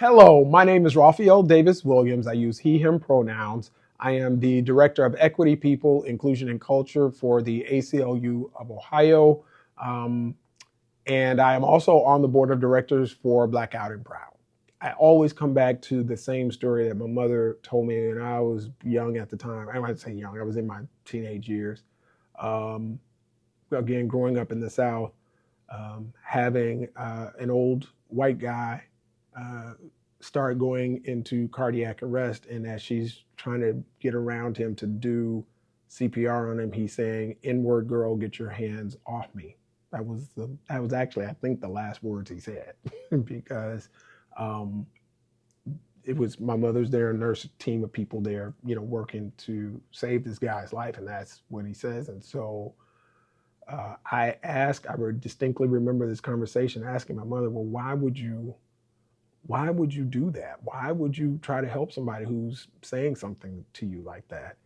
Hello, my name is Raphael Davis-Williams. I use he, him pronouns. I am the Director of Equity, People, Inclusion, and Culture for the ACLU of Ohio. Um, and I am also on the board of directors for Black Out and Proud. I always come back to the same story that my mother told me, and I was young at the time. I might say young, I was in my teenage years. Um, Again, growing up in the South, having an old white guy uh, start going into cardiac arrest, and as she's trying to get around him to do CPR on him, he's saying, "N-word girl, get your hands off me." That was actually, I think, the last words he said because um, it was my mother's there, a nurse team of people there, working to save this guy's life, and that's what he says. And so I would distinctly remember this conversation asking my mother, well, why would you do that? Why would you try to help somebody who's saying something to you like that?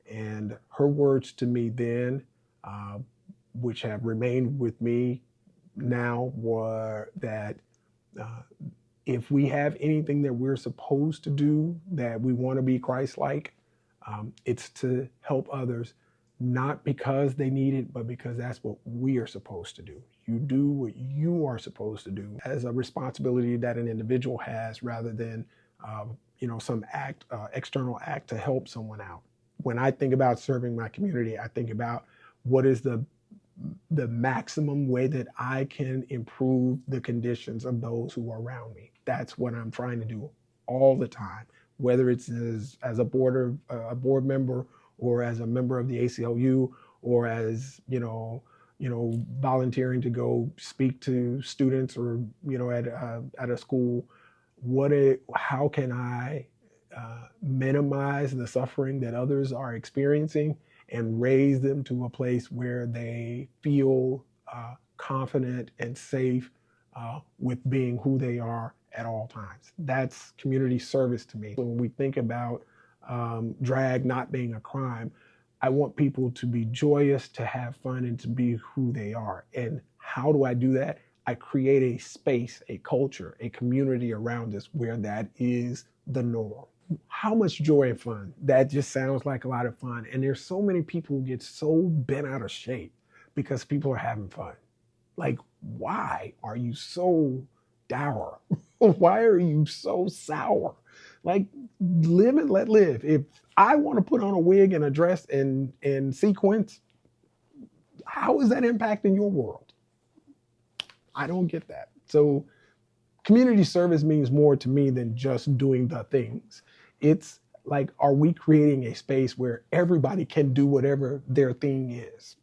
And her words to me then, uh, which have remained with me now, were that uh, if we have anything that we're supposed to do, that we want to be Christ-like, it's to help others, not because they need it, but because that's what we are supposed to do. You do what you are supposed to do as a responsibility that an individual has, rather than some external act to help someone out. When I think about serving my community, I think about what is the maximum way that I can improve the conditions of those who are around me. That's what I'm trying to do all the time, whether it's as a board member, or as a member of the ACLU, or as volunteering to go speak to students, or at a school. How can I minimize the suffering that others are experiencing and raise them to a place where they feel confident and safe with being who they are at all times? That's community service to me. When we think about drag not being a crime, I want people to be joyous, to have fun, and to be who they are. And how do I do that? I create a space, a culture, a community around us where that is the norm. How much joy and fun. That just sounds like a lot of fun. And there's so many people who get so bent out of shape because people are having fun. Like, why are you so dour? Why are you so sour? Like, live and let live. If I want to put on a wig and a dress and sequins, how is that impacting your world? I don't get that. So community service means more to me than just doing the things. It's like, are we creating a space where everybody can do whatever their thing is?